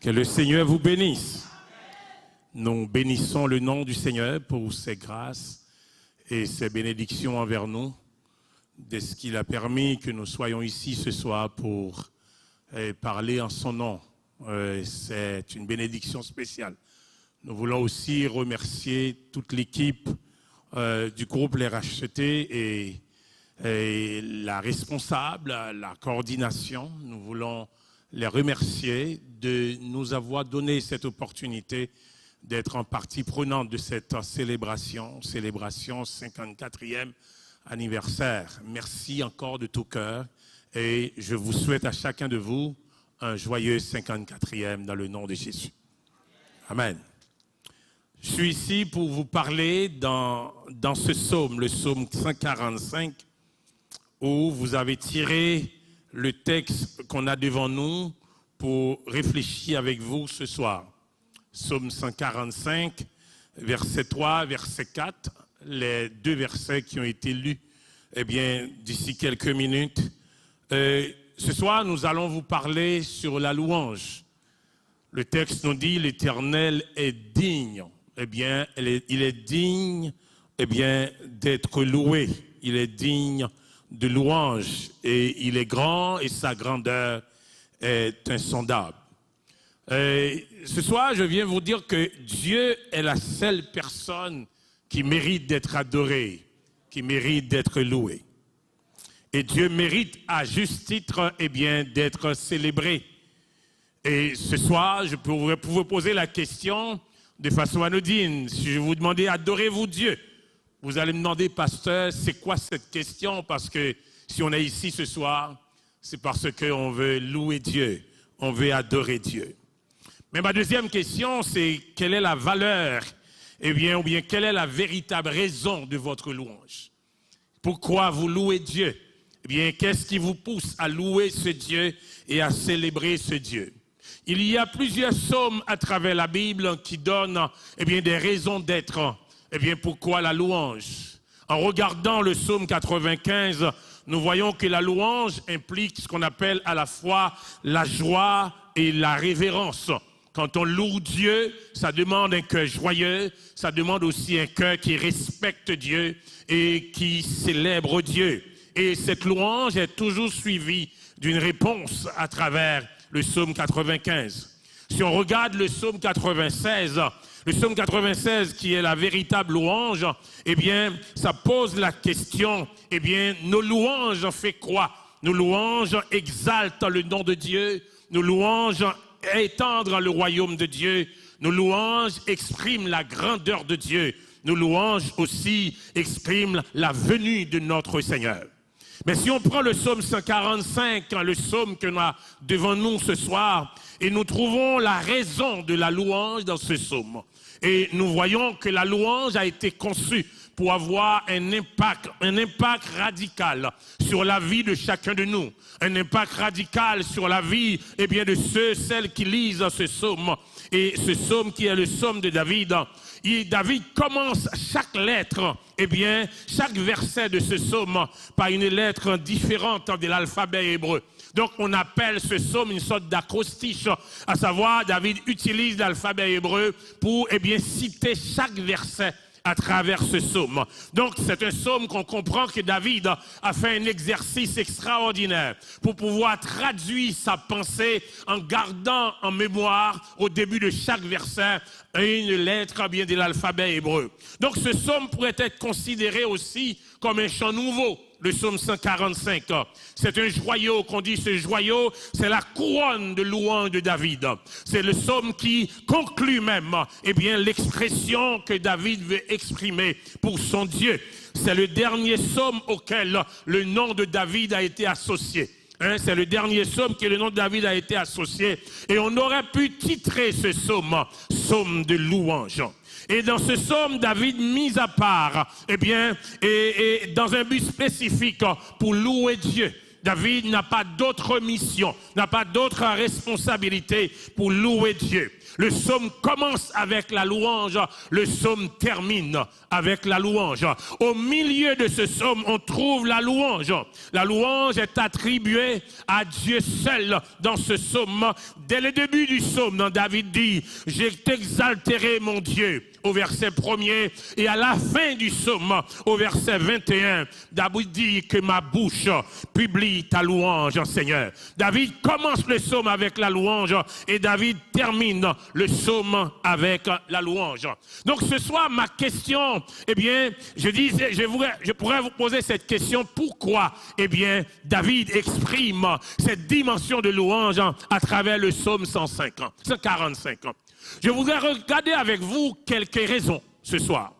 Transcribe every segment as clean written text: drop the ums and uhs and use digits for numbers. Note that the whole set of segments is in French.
Que le Seigneur vous bénisse. Nous bénissons le nom du Seigneur pour ses grâces et ses bénédictions envers nous, de ce qu'il a permis que nous soyons ici ce soir pour parler en son nom. C'est une bénédiction spéciale. Nous voulons aussi remercier toute l'équipe du groupe Les Rachetés et la responsable, la coordination. Nous voulons les remercier de nous avoir donné cette opportunité d'être en partie prenante de cette célébration 54e anniversaire. Merci encore de tout cœur et je vous souhaite à chacun de vous un joyeux 54e dans le nom de Jésus. Amen. Je suis ici pour vous parler dans ce psaume, le psaume 145, où vous avez tiré le texte qu'on a devant nous pour réfléchir avec vous ce soir. Psaume 145, verset 3, verset 4, les deux versets qui ont été lus d'ici quelques minutes. Ce soir, nous allons vous parler sur la louange. Le texte nous dit « L'Éternel est digne ». Il est digne d'être loué. Il est digne de louange. Et il est grand et sa grandeur est insondable. Ce soir, je viens vous dire que Dieu est la seule personne qui mérite d'être adorée, qui mérite d'être louée. Et Dieu mérite à juste titre d'être célébré. Et ce soir, je pourrais vous poser la question de façon anodine. Si je vous demandais, adorez-vous Dieu? Vous allez me demander, pasteur, c'est quoi cette question? Parce que si on est ici ce soir, c'est parce qu'on veut louer Dieu, on veut adorer Dieu. Mais ma deuxième question, c'est quelle est la valeur, ou bien quelle est la véritable raison de votre louange? Pourquoi vous louez Dieu? Qu'est-ce qui vous pousse à louer ce Dieu et à célébrer ce Dieu? Il y a plusieurs psaumes à travers la Bible qui donnent des raisons d'être. Pourquoi la louange? En regardant le psaume 95, nous voyons que la louange implique ce qu'on appelle à la fois la joie et la révérence. Quand on loue Dieu, ça demande un cœur joyeux, ça demande aussi un cœur qui respecte Dieu et qui célèbre Dieu. Et cette louange est toujours suivie d'une réponse à travers le psaume 95. Si on regarde le psaume 96, qui est la véritable louange, ça pose la question, nos louanges fait quoi? Nos louanges exaltent le nom de Dieu, nos louanges étendent le royaume de Dieu, nos louanges expriment la grandeur de Dieu, nos louanges aussi expriment la venue de notre Seigneur. Mais si on prend le psaume 145, le psaume que nous avons devant nous ce soir, et nous trouvons la raison de la louange dans ce psaume. Et nous voyons que la louange a été conçue pour avoir un impact radical sur la vie de chacun de nous. Un impact radical sur la vie de celles qui lisent ce psaume. Et ce psaume qui est le psaume de David. David commence chaque lettre, chaque verset de ce psaume par une lettre différente de l'alphabet hébreu. Donc on appelle ce psaume une sorte d'acrostiche, à savoir David utilise l'alphabet hébreu pour citer chaque verset à travers ce psaume. Donc c'est un psaume qu'on comprend que David a fait un exercice extraordinaire pour pouvoir traduire sa pensée en gardant en mémoire au début de chaque verset une lettre de l'alphabet hébreu. Donc ce psaume pourrait être considéré aussi comme un chant nouveau. Le psaume 145, c'est un joyau qu'on dit, ce joyau, c'est la couronne de louange de David. C'est le psaume qui conclut même, l'expression que David veut exprimer pour son Dieu. C'est le dernier psaume auquel le nom de David a été associé. C'est le dernier psaume que le nom de David a été associé. Et on aurait pu titrer ce psaume, psaume de louange. Et dans ce psaume, David, mis à part, et dans un but spécifique pour louer Dieu. David n'a pas d'autre mission, n'a pas d'autre responsabilité pour louer Dieu. Le psaume commence avec la louange, le psaume termine avec la louange. Au milieu de ce psaume, on trouve la louange. La louange est attribuée à Dieu seul dans ce psaume. Dès le début du psaume, David dit « Je t'exalterai mon Dieu ». Au verset 1er et à la fin du psaume, au verset 21, David dit que ma bouche publie ta louange, Seigneur. David commence le psaume avec la louange et David termine le psaume avec la louange. Donc ce soir, ma question, eh bien, je pourrais vous poser cette question, pourquoi, eh bien, David exprime cette dimension de louange à travers le psaume 145. Je voudrais regarder avec vous quelques raisons ce soir.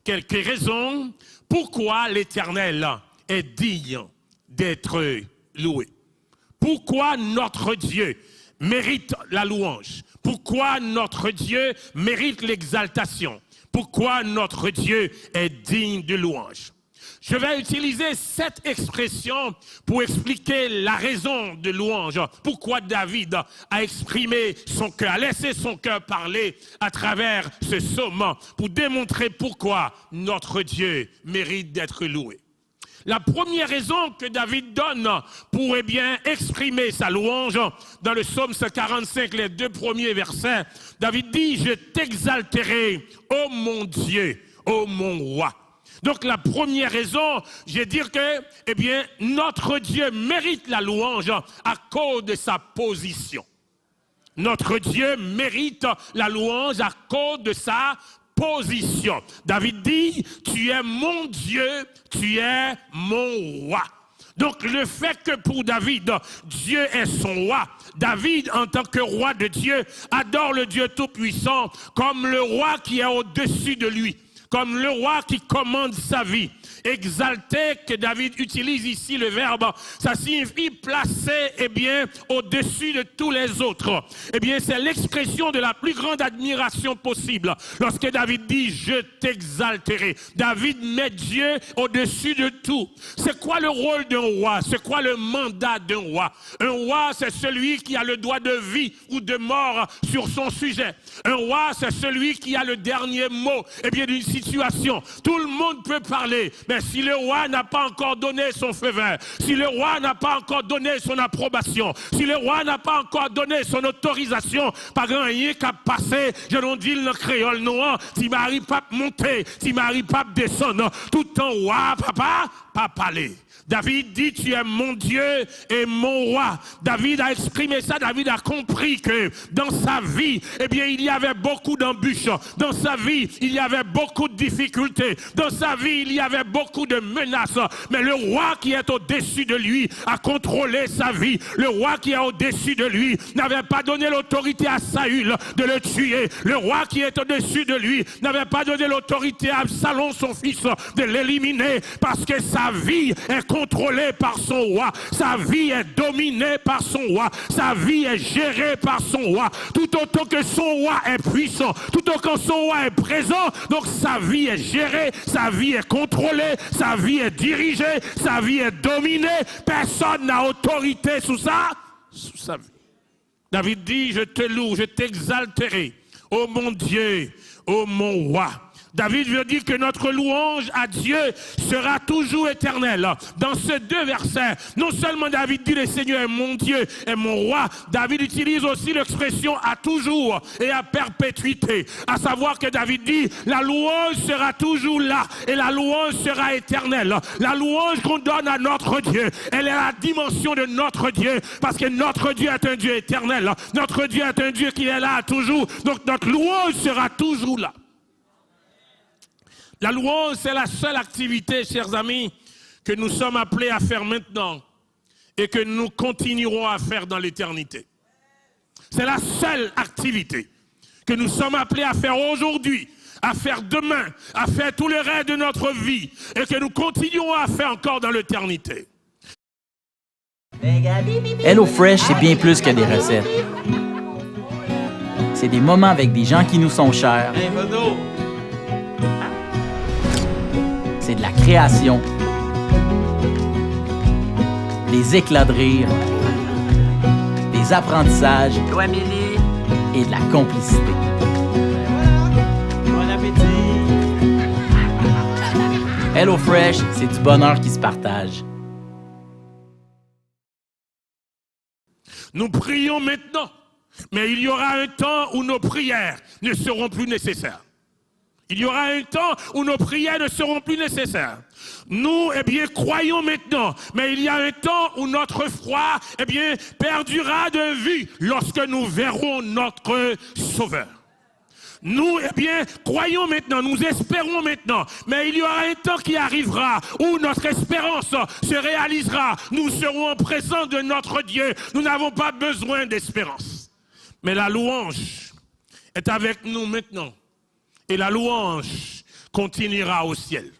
Quelques raisons pourquoi l'Éternel est digne d'être loué. Pourquoi notre Dieu mérite la louange. Pourquoi notre Dieu mérite l'exaltation. Pourquoi notre Dieu est digne de louange. Je vais utiliser cette expression pour expliquer la raison de louange. Pourquoi David a exprimé son cœur, a laissé son cœur parler à travers ce psaume pour démontrer pourquoi notre Dieu mérite d'être loué. La première raison que David donne pour exprimer sa louange, dans le psaume 45, les 2 premiers versets, David dit « Je t'exalterai, ô mon Dieu, ô mon roi ». Donc la première raison, je vais dire que, notre Dieu mérite la louange à cause de sa position. Notre Dieu mérite la louange à cause de sa position. David dit, tu es mon Dieu, tu es mon roi. Donc le fait que pour David, Dieu est son roi, David en tant que roi de Dieu, adore le Dieu Tout-Puissant comme le roi qui est au-dessus de lui. Comme le roi qui commande sa vie. Exalté, que David utilise ici le verbe, ça signifie placer, au-dessus de tous les autres. C'est l'expression de la plus grande admiration possible. Lorsque David dit, je t'exalterai. David met Dieu au-dessus de tout. C'est quoi le rôle d'un roi? C'est quoi le mandat d'un roi? Un roi, c'est celui qui a le droit de vie ou de mort sur son sujet. Un roi, c'est celui qui a le dernier mot, d'une situation. Tout le monde peut parler, mais si le roi n'a pas encore donné son feu vert, si le roi n'a pas encore donné son approbation, si le roi n'a pas encore donné son autorisation, pas grand rien qu'à passer, je n'en dis le créole noir, si Marie pas monter, si Marie pas descendre, tout en roi, papa, pas parler. David dit, tu es mon Dieu et mon roi. David a exprimé ça, David a compris que dans sa vie, il y avait beaucoup d'embûches. Dans sa vie, il y avait beaucoup de difficultés. Dans sa vie, il y avait beaucoup de menaces. Mais le roi qui est au-dessus de lui a contrôlé sa vie. Le roi qui est au-dessus de lui n'avait pas donné l'autorité à Saül de le tuer. Le roi qui est au-dessus de lui n'avait pas donné l'autorité à Absalom, son fils, de l'éliminer parce que sa vie est contrôlée par son roi, sa vie est dominée par son roi, sa vie est gérée par son roi, tout autant que son roi est puissant, tout autant que son roi est présent, donc sa vie est gérée, sa vie est contrôlée, sa vie est dirigée, sa vie est dominée, personne n'a autorité sous sa vie. David dit, je te loue, je t'exalterai, ô mon Dieu, ô mon roi. David veut dire que notre louange à Dieu sera toujours éternelle. Dans ces 2 versets, non seulement David dit le Seigneur est mon Dieu et mon roi, David utilise aussi l'expression à toujours et à perpétuité. À savoir que David dit la louange sera toujours là et la louange sera éternelle. La louange qu'on donne à notre Dieu, elle est la dimension de notre Dieu parce que notre Dieu est un Dieu éternel. Notre Dieu est un Dieu qui est là toujours. Donc notre louange sera toujours là. La louange, c'est la seule activité, chers amis, que nous sommes appelés à faire maintenant et que nous continuerons à faire dans l'éternité. C'est la seule activité que nous sommes appelés à faire aujourd'hui, à faire demain, à faire tout le reste de notre vie et que nous continuerons à faire encore dans l'éternité. HelloFresh, c'est bien plus que des recettes. C'est des moments avec des gens qui nous sont chers. C'est de la création, des éclats de rire, des apprentissages et de la complicité. Bon appétit! HelloFresh, c'est du bonheur qui se partage. Nous prions maintenant, mais il y aura un temps où nos prières ne seront plus nécessaires. Il y aura un temps où nos prières ne seront plus nécessaires. Nous, croyons maintenant, mais il y a un temps où notre foi, perdura de vue lorsque nous verrons notre Sauveur. Nous, croyons maintenant, nous espérons maintenant, mais il y aura un temps qui arrivera où notre espérance se réalisera. Nous serons en présence de notre Dieu. Nous n'avons pas besoin d'espérance. Mais la louange est avec nous maintenant. Et la louange continuera au ciel.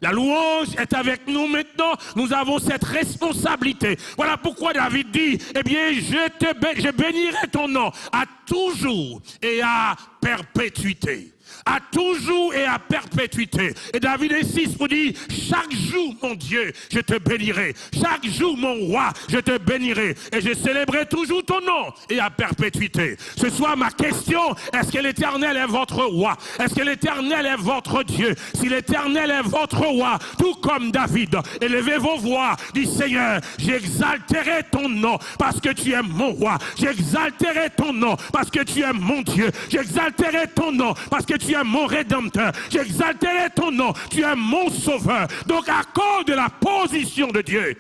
La louange est avec nous maintenant. Nous avons cette responsabilité. Voilà pourquoi David dit, je bénirai ton nom à toujours et à perpétuité. À toujours et à perpétuité. Et David insiste pour dire, chaque jour, mon Dieu, je te bénirai. Chaque jour, mon roi, je te bénirai. Et je célébrerai toujours ton nom et à perpétuité. Ce soir, ma question, est-ce que l'Éternel est votre roi? Est-ce que l'Éternel est votre Dieu? Si l'Éternel est votre roi, tout comme David, élevez vos voix, dit Seigneur, j'exalterai ton nom parce que tu es mon roi. J'exalterai ton nom parce que tu es mon Dieu. J'exalterai ton nom parce que tu es mon Rédempteur. J'exalterai ton nom. Tu es mon Sauveur. Donc, à cause de la position de Dieu,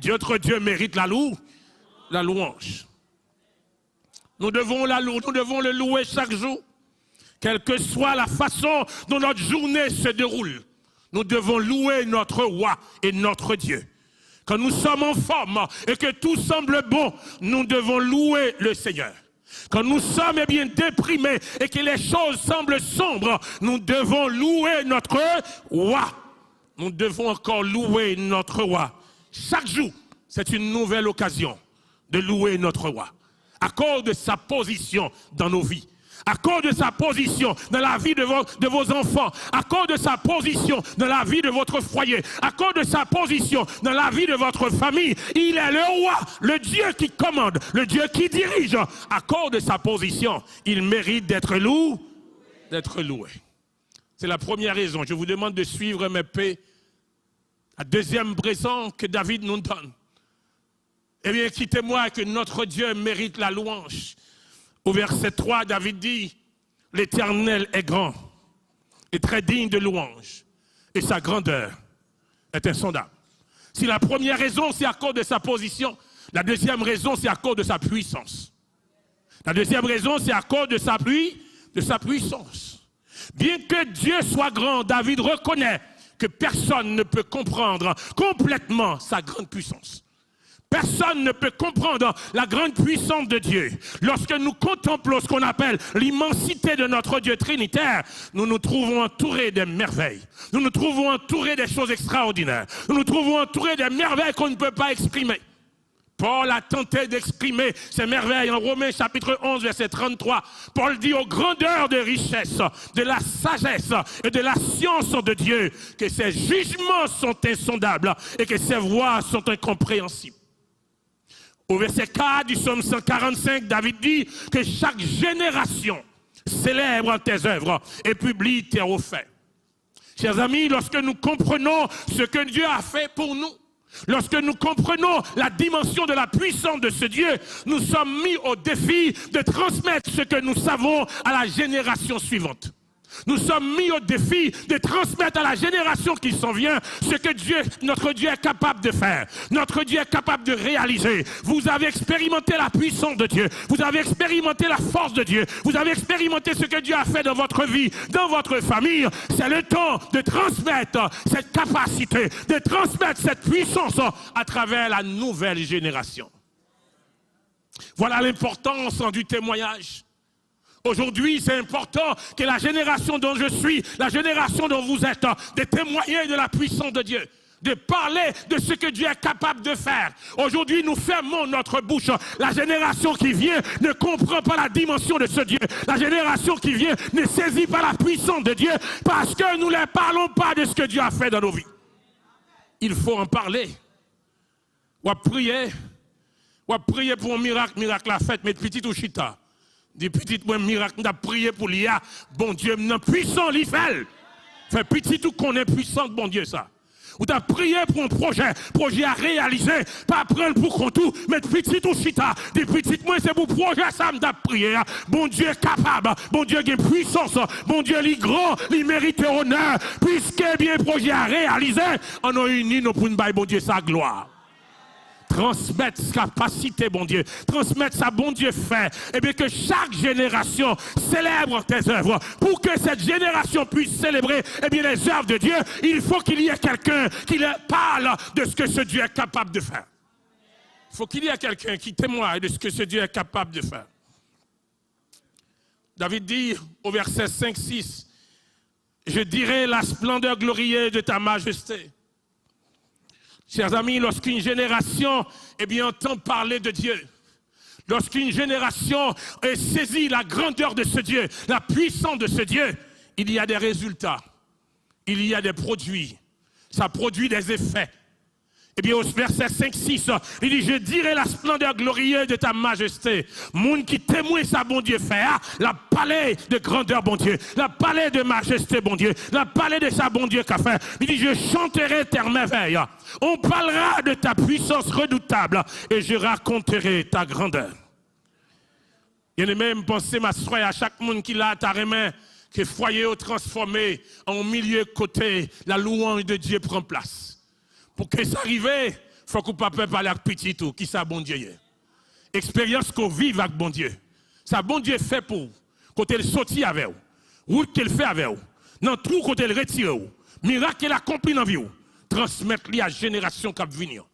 notre Dieu mérite la louange. Nous devons le louer chaque jour. Quelle que soit la façon dont notre journée se déroule, nous devons louer notre roi et notre Dieu. Quand nous sommes en forme et que tout semble bon, nous devons louer le Seigneur. Quand nous sommes déprimés et que les choses semblent sombres, nous devons louer notre roi. Nous devons encore louer notre roi. Chaque jour, c'est une nouvelle occasion de louer notre roi. À cause de sa position dans nos vies. À cause de sa position dans la vie de vos enfants, à cause de sa position dans la vie de votre foyer, à cause de sa position dans la vie de votre famille, il est le roi, le Dieu qui commande, le Dieu qui dirige. À cause de sa position, il mérite d'être loué. C'est la première raison. Je vous demande de suivre mes paix. La deuxième raison que David nous donne. Quittez-moi que notre Dieu mérite la louange. Au verset 3, David dit, l'Éternel est grand et très digne de louange, et sa grandeur est insondable. Si la première raison, c'est à cause de sa position, la deuxième raison, c'est à cause de sa puissance. La deuxième raison, c'est à cause de sa puissance. Bien que Dieu soit grand, David reconnaît que personne ne peut comprendre complètement sa grande puissance. Personne ne peut comprendre la grande puissance de Dieu. Lorsque nous contemplons ce qu'on appelle l'immensité de notre Dieu trinitaire, nous nous trouvons entourés de merveilles. Nous nous trouvons entourés des choses extraordinaires. Nous nous trouvons entourés des merveilles qu'on ne peut pas exprimer. Paul a tenté d'exprimer ces merveilles en Romains chapitre 11, verset 33. Paul dit aux grandeurs de richesse, de la sagesse et de la science de Dieu, que ses jugements sont insondables et que ses voies sont incompréhensibles. Au verset 4 du psaume 145, David dit que chaque génération célèbre tes œuvres et publie tes hauts faits. Chers amis, lorsque nous comprenons ce que Dieu a fait pour nous, lorsque nous comprenons la dimension de la puissance de ce Dieu, nous sommes mis au défi de transmettre ce que nous savons à la génération suivante. Nous sommes mis au défi de transmettre à la génération qui s'en vient ce que notre Dieu est capable de faire. Notre Dieu est capable de réaliser. Vous avez expérimenté la puissance de Dieu. Vous avez expérimenté la force de Dieu. Vous avez expérimenté ce que Dieu a fait dans votre vie, dans votre famille. C'est le temps de transmettre cette capacité, de transmettre cette puissance à travers la nouvelle génération. Voilà l'importance du témoignage. Aujourd'hui, c'est important que la génération dont je suis, la génération dont vous êtes, de témoigner de la puissance de Dieu, de parler de ce que Dieu est capable de faire. Aujourd'hui, nous fermons notre bouche. La génération qui vient ne comprend pas la dimension de ce Dieu. La génération qui vient ne saisit pas la puissance de Dieu parce que nous ne parlons pas de ce que Dieu a fait dans nos vies. Il faut en parler. Ou à prier pour un miracle la fête, mais petit ou chita. Des petites miracle, on a prié pour l'IA. Bon Dieu, non puissant, l'IA fait petit tout qu'on est puissant, bon Dieu, ça. Ou t'as prié pour un projet à réaliser, pas prendre pour compte tout, mais petit ou chita. Des petites moins, c'est pour projet, ça m'a prié. Bon Dieu est capable, bon Dieu a puissance, bon Dieu est grand, il mérite honneur, puisque bien projet à réaliser, on a uni nous pour nous bailler, bon Dieu, sa gloire. Transmettre sa capacité, bon Dieu. Transmettre sa bon Dieu fait. Et bien que chaque génération célèbre tes œuvres. Pour que cette génération puisse célébrer les œuvres de Dieu, il faut qu'il y ait quelqu'un qui parle de ce que ce Dieu est capable de faire. Il faut qu'il y ait quelqu'un qui témoigne de ce que ce Dieu est capable de faire. David dit au verset 5-6, je dirai la splendeur glorieuse de ta majesté. Chers amis, lorsqu'une génération entend parler de Dieu, lorsqu'une génération saisit la grandeur de ce Dieu, la puissance de ce Dieu, il y a des résultats, il y a des produits, ça produit des effets. Au verset 5-6, il dit, je dirai la splendeur glorieuse de ta majesté. Moun qui témoigne sa bon Dieu fait, la palais de grandeur bon Dieu, la palais de majesté bon Dieu, la palais de sa bon Dieu qu'a fait. Il dit, je chanterai tes merveilles. On parlera de ta puissance redoutable et je raconterai ta grandeur. Il y a même pensé, ma soeur, à chaque monde qui l'a ta main, que foyer au transformé en milieu côté, la louange de Dieu prend place. Pour que ça arrive, il faut qu'on ne peut pas parler avec petit tout, qui ça bon Dieu est. Expérience qu'on vive avec bon Dieu. Ça bon Dieu fait pour vous. Quand elle sortit avec vous. Route qu'elle fait avec vous. Dans tout quand elle retire vous. Miracle qu'elle accomplit dans la vie. Transmettre-le à la génération qui va venir.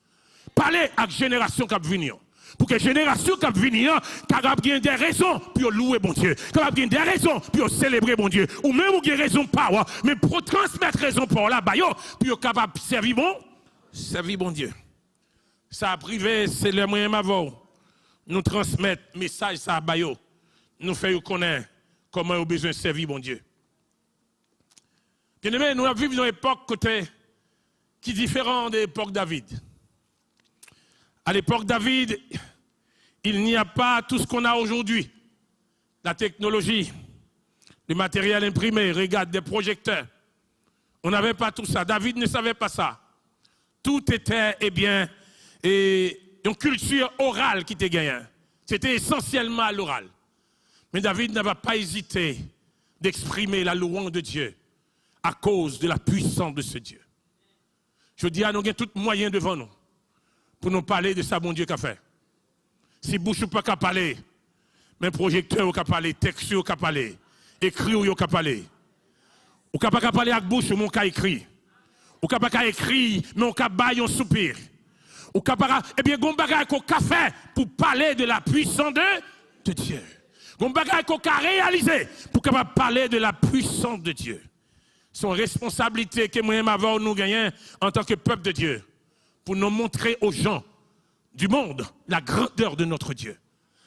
Parler à la génération qui va venir. Pour que la génération qui va venir, capable de des raisons pour louer bon Dieu. Capable de des raisons pour célébrer bon Dieu. Ou même ou des raisons pas, mais pour transmettre raison pour la bayo, pour capable de servir bon. Servir bon Dieu. Ça a privé, c'est le moyen avant. Nous transmettre message ça à bayo. Nous faisons connaître comment on a besoin de servir bon Dieu. Bien aimé, nous vivons dans une époque qui est différente de l'époque David. À l'époque David, il n'y a pas tout ce qu'on a aujourd'hui. La technologie, le matériel imprimé, regarde des projecteurs. On n'avait pas tout ça. David ne savait pas ça. Tout était, une culture orale qui était gagnée. C'était essentiellement à l'oral. Mais David n'avait pas hésité d'exprimer la louange de Dieu à cause de la puissance de ce Dieu. Je dis à nous, nous avons tout moyen devant nous pour nous parler de ça, bon Dieu, qu'a fait. Si bouche ou pas qu'à parler, mais projecteur ou qu'à parler, texte ou qu'à parler, écrit ou qu'à parler. Ou qu'à pas parler avec bouche ou mon qu'à écrit. Ou qu'à pas écrit, mais on qu'à bailler un soupir. Ou qu'à pas, gon bagay qu'on qu'a fait pour parler de la puissance de Dieu. Gon bagay qu'on qu'a réalisé pour capable parler de la puissance de Dieu. Son responsabilité que moi-même avoir nous gagner en tant que peuple de Dieu. Pour nous montrer aux gens du monde la grandeur de notre Dieu,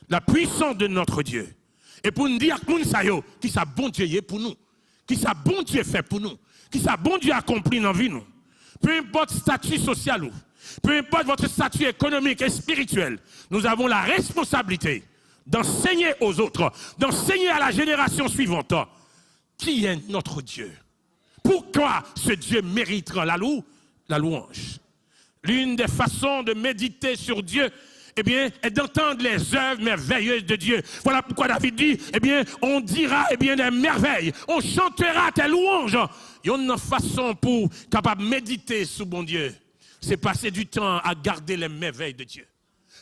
la puissance de notre Dieu. Et pour nous dire qui ça bon Dieu est pour nous, qui ça bon Dieu fait pour nous, qui ça bon Dieu accompli dans la vie nous. Peu importe statut social ou, peu importe votre statut économique et spirituel, nous avons la responsabilité d'enseigner aux autres, d'enseigner à la génération suivante qui est notre Dieu. Pourquoi ce Dieu méritera la louange. L'une des façons de méditer sur Dieu, est d'entendre les œuvres merveilleuses de Dieu. Voilà pourquoi David dit, on dira, des merveilles. On chantera tes louanges. Il y a une façon pour capable méditer sur bon Dieu. C'est passer du temps à garder les merveilles de Dieu.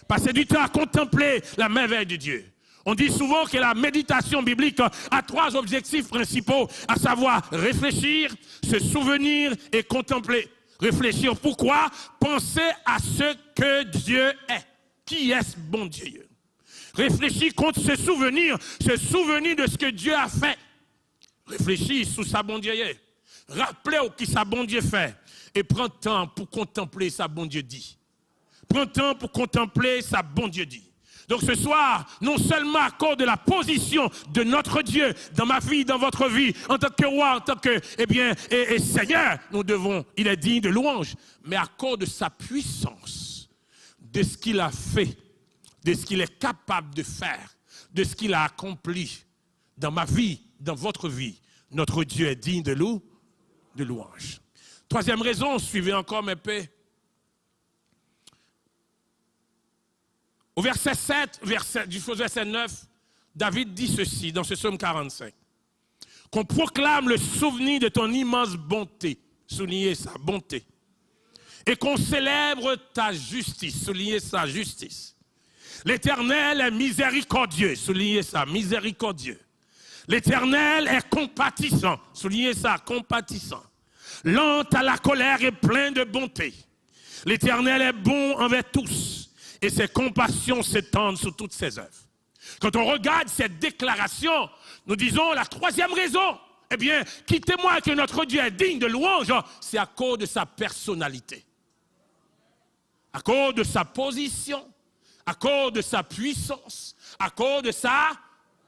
Passer du temps à contempler la merveille de Dieu. On dit souvent que la méditation biblique a 3 objectifs principaux, à savoir réfléchir, se souvenir et contempler. Réfléchir pourquoi? Penser à ce que Dieu est. Qui est ce bon Dieu? Réfléchir contre se souvenir de ce que Dieu a fait. Réfléchir sur sa bon Dieu. Rappelez qui sa bon Dieu fait. Et prends temps pour contempler sa bon Dieu dit. Prends temps pour contempler sa bon Dieu dit. Donc ce soir, non seulement à cause de la position de notre Dieu dans ma vie, dans votre vie, en tant que roi, en tant que Seigneur, nous devons, il est digne de louange, mais à cause de sa puissance. de ce qu'il a fait, de ce qu'il est capable de faire, de ce qu'il a accompli dans ma vie, dans votre vie. Notre Dieu est digne de louange. Troisième raison, suivez encore mes paix. Au verset 7, verset 9, David dit ceci dans ce psaume 45. Qu'on proclame le souvenir de ton immense bonté, soulignez sa bonté, et qu'on célèbre ta justice, soulignez sa justice. L'Éternel est miséricordieux, soulignez ça, miséricordieux. L'Éternel est compatissant, soulignez ça, compatissant. Lent à la colère et plein de bonté. L'Éternel est bon envers tous et ses compassions s'étendent sur toutes ses œuvres. Quand on regarde cette déclaration, nous disons la troisième raison, eh bien, qui témoigne que notre Dieu est digne de louange, c'est à cause de sa personnalité, à cause de sa position, à cause de sa puissance, à cause de sa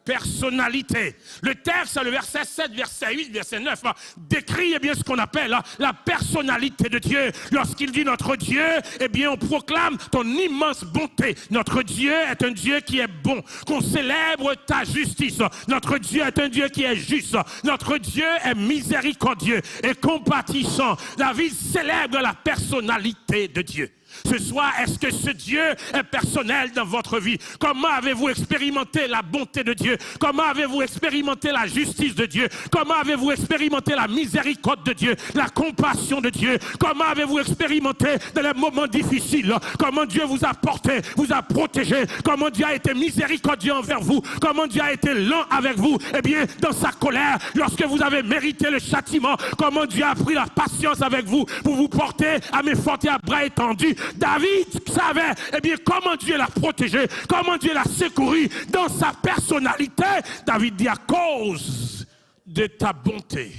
personnalité. Le texte, le verset 7, verset 8, verset 9, décrit bien ce qu'on appelle la personnalité de Dieu. Lorsqu'il dit notre Dieu, eh bien on proclame ton immense bonté. Notre Dieu est un Dieu qui est bon. Qu'on célèbre ta justice. Notre Dieu est un Dieu qui est juste. Notre Dieu est miséricordieux et compatissant. David célèbre la personnalité de Dieu. Ce soir, est-ce que ce Dieu est personnel dans votre vie? Comment avez-vous expérimenté la bonté de Dieu? Comment avez-vous expérimenté la justice de Dieu? Comment avez-vous expérimenté la miséricorde de Dieu? La compassion de Dieu? Comment avez-vous expérimenté dans les moments difficiles? Comment Dieu vous a porté, vous a protégé? Comment Dieu a été miséricordieux envers vous? Comment Dieu a été lent avec vous? Eh bien, dans sa colère, lorsque vous avez mérité le châtiment, comment Dieu a pris la patience avec vous pour vous porter à main forte et à bras étendus? David savait, eh bien, comment Dieu l'a protégé, comment Dieu l'a secouru dans sa personnalité. David dit, à cause de ta bonté,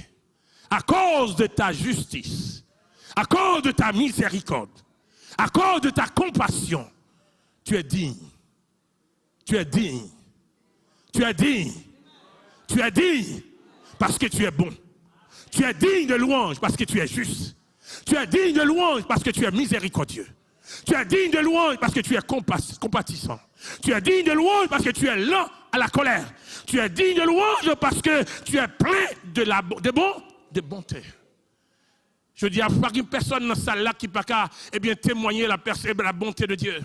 à cause de ta justice, à cause de ta miséricorde, à cause de ta compassion, tu es digne. Tu es digne. Tu es digne. Tu es digne parce que tu es bon. Tu es digne de louange parce que tu es juste. Tu es digne de louange parce que tu es miséricordieux. Tu es digne de louange parce que tu es compatissant. Tu es digne de louange parce que tu es lent à la colère. Tu es digne de louange parce que tu es plein de bonté. Je dis à une personne dans cette salle-là qui n'a pas témoigner la bonté de Dieu.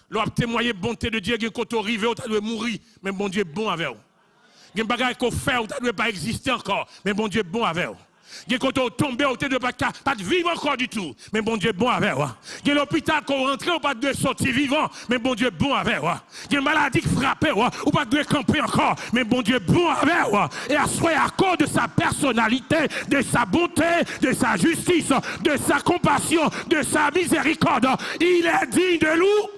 L'on témoigner la bonté de Dieu, quand on arrive, on doit mourir, mais bon Dieu est bon avec vous. Il y a des choses qu'on fait, on ne doit pas exister encore, mais bon Dieu est bon avec vous. Il y a quand on tombe, on ne doit pas vivre encore du tout, mais bon Dieu est bon avec vous. Il y a l'hôpital qu'on rentre, on ne doit pas sortir vivant, mais bon Dieu est bon avec vous. Il y a une maladie qui frappe, on ne doit pas camper encore, mais bon Dieu est bon avec vous. Et à cause de sa personnalité, de sa bonté, de sa justice, de sa compassion, de sa miséricorde, il est digne de louange.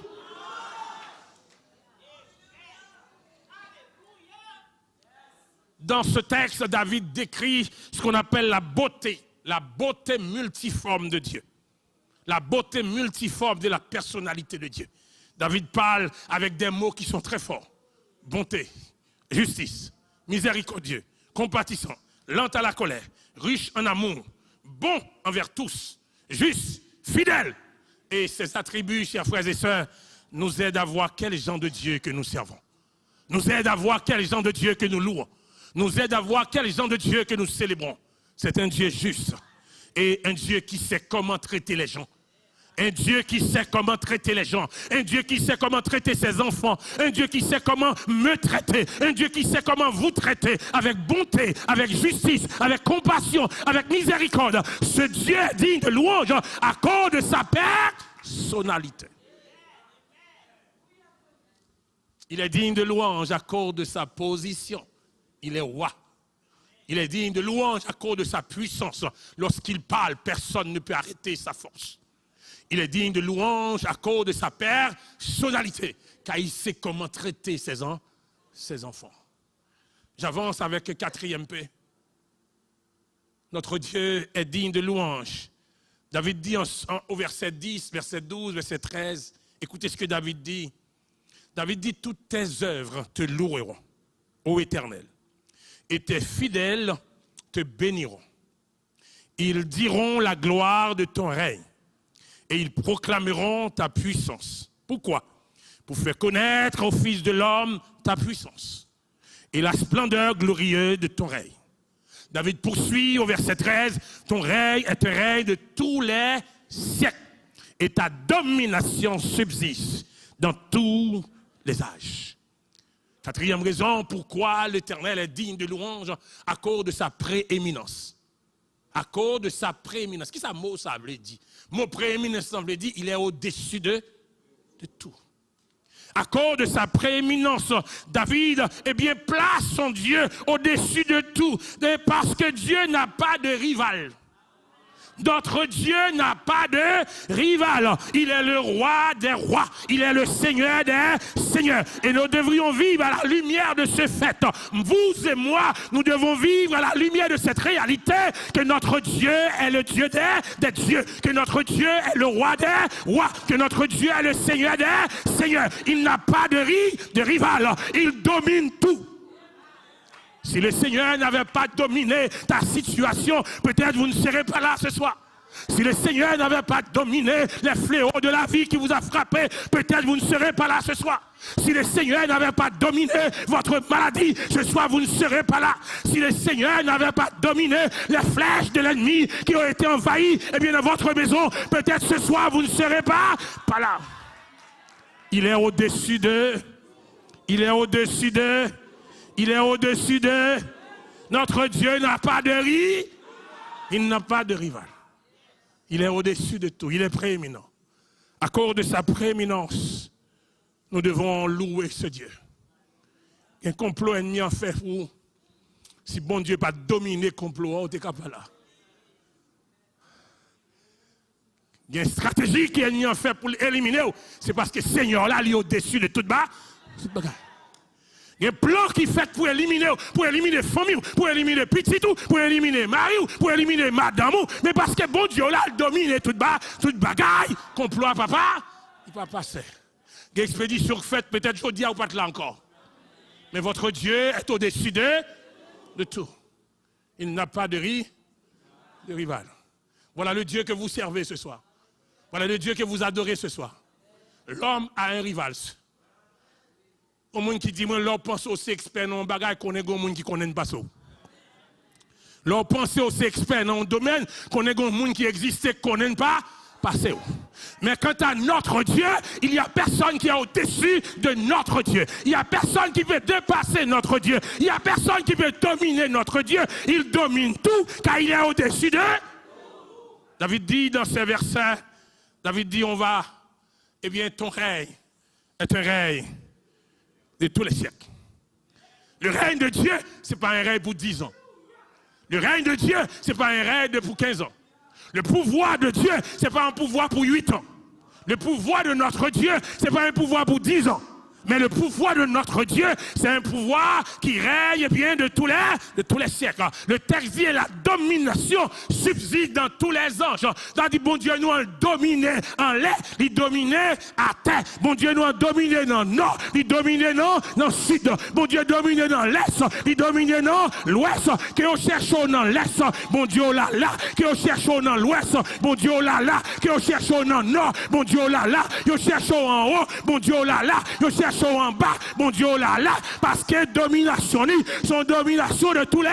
Dans ce texte, David décrit ce qu'on appelle la beauté multiforme de Dieu. La beauté multiforme de la personnalité de Dieu. David parle avec des mots qui sont très forts. Bonté, justice, miséricordieux, compatissant, lent à la colère, riche en amour, bon envers tous, juste, fidèle. Et ces attributs, chers frères et sœurs, nous aident à voir quel genre de Dieu que nous servons. Nous aident à voir quel genre de Dieu que nous louons. Nous aide à voir quel genre de Dieu que nous célébrons. C'est un Dieu juste et un Dieu qui sait comment traiter les gens. Un Dieu qui sait comment traiter les gens. Un Dieu qui sait comment traiter ses enfants. Un Dieu qui sait comment me traiter. Un Dieu qui sait comment vous traiter avec bonté, avec justice, avec compassion, avec miséricorde. Ce Dieu est digne de louange à cause de sa personnalité. Il est digne de louange à cause de sa position. Il est roi. Il est digne de louange à cause de sa puissance. Lorsqu'il parle, personne ne peut arrêter sa force. Il est digne de louange à cause de sa personnalité, car il sait comment traiter ses enfants. J'avance avec le 4e P. Notre Dieu est digne de louange. David dit au verset 10, verset 12, verset 13, écoutez ce que David dit. David dit, toutes tes œuvres te loueront, ô Éternel. Et tes fidèles te béniront. Ils diront la gloire de ton règne et ils proclameront ta puissance. Pourquoi? Pour faire connaître au Fils de l'homme ta puissance et la splendeur glorieuse de ton règne. David poursuit au verset 13, ton règne est un règne de tous les siècles et ta domination subsiste dans tous les âges. Quatrième raison pourquoi l'Éternel est digne de louange, à cause de sa prééminence. À cause de sa prééminence. Qu'est-ce que ça mot ça veut dire? Mot prééminence ça veut dire il est au-dessus de tout. À cause de sa prééminence, David, place son Dieu au-dessus de tout. Parce que Dieu n'a pas de rival. Notre Dieu n'a pas de rival. Il est le roi des rois. Il est le Seigneur des seigneurs. Et nous devrions vivre à la lumière de ce fait. Vous et moi, nous devons vivre à la lumière de cette réalité que notre Dieu est le Dieu des dieux. Que notre Dieu est le roi des rois. Que notre Dieu est le Seigneur des seigneurs. Il n'a pas de rival. Il domine tout. Si le Seigneur n'avait pas dominé ta situation, peut-être vous ne serez pas là ce soir. Si le Seigneur n'avait pas dominé les fléaux de la vie qui vous a frappé, peut-être vous ne serez pas là ce soir. Si le Seigneur n'avait pas dominé votre maladie, ce soir vous ne serez pas là. Si le Seigneur n'avait pas dominé les flèches de l'ennemi qui ont été envahies, dans votre maison, peut-être ce soir vous ne serez pas là. Il est au-dessus de... Notre Dieu n'a pas de rival. Il n'a pas de rival. Il est au-dessus de tout. Il est prééminent. À cause de sa prééminence, nous devons louer ce Dieu. Un complot ennemi en fait pour... Si bon Dieu n'a pas dominé le complot, on est capable là. Il y a une stratégie qui est ennemi en fait pour l'éliminer. C'est parce que le Seigneur là, il est au-dessus de tout bas. Il y a un plan qui est fait pour éliminer famille, pour éliminer petit, pour éliminer mari, pour éliminer madame. Mais parce que bon Dieu là, il domine toute bagaille, complot à papa, il ne va pas passer. Il y a une expédition faite, peut-être je dis ou pas là encore. Mais votre Dieu est au-dessus de tout. Il n'a pas de rival. Voilà le Dieu que vous servez ce soir. Voilà le Dieu que vous adorez ce soir. L'homme a un rival. Au monde qui dit, moi, l'on pense aux experts dans un bagage qu'on est au monde qui ne connaît pas ça. L'on pense aux experts dans un domaine qu'on est au monde qui existe et qu'on ne connaît pas ça. Mais quant à notre Dieu, il n'y a personne qui est au-dessus de notre Dieu. Il n'y a personne qui peut dépasser notre Dieu. Il n'y a personne qui peut dominer notre Dieu. Il domine tout car il est au-dessus de... David dit dans ces versets, on va, ton règne est un règne de tous les siècles. Le règne de Dieu, ce n'est pas un règne pour 10 ans. Le règne de Dieu, ce n'est pas un règne pour 15 ans. Le pouvoir de Dieu, ce n'est pas un pouvoir pour 8 ans. Le pouvoir de notre Dieu, ce n'est pas un pouvoir pour 10 ans. Mais le pouvoir de notre Dieu, c'est un pouvoir qui règne de tous les siècles. Le texte dit la domination subsiste dans tous les anges. C'est-à-dire, bon Dieu nous a dominé en l'air, il dominait à terre. Bon Dieu nous a dominé dans le nord, il dominait dans le sud. Bon Dieu dominé dans l'est, il dominait dans l'ouest. Que on cherche dans l'est, bon Dieu là, que on cherche dans l'ouest, bon Dieu là, que on cherche dans le nord, bon Dieu là, que on cherche en haut, bon Dieu là, que on cherche en bas, mon Dieu là, parce que domination, son domination de tous les...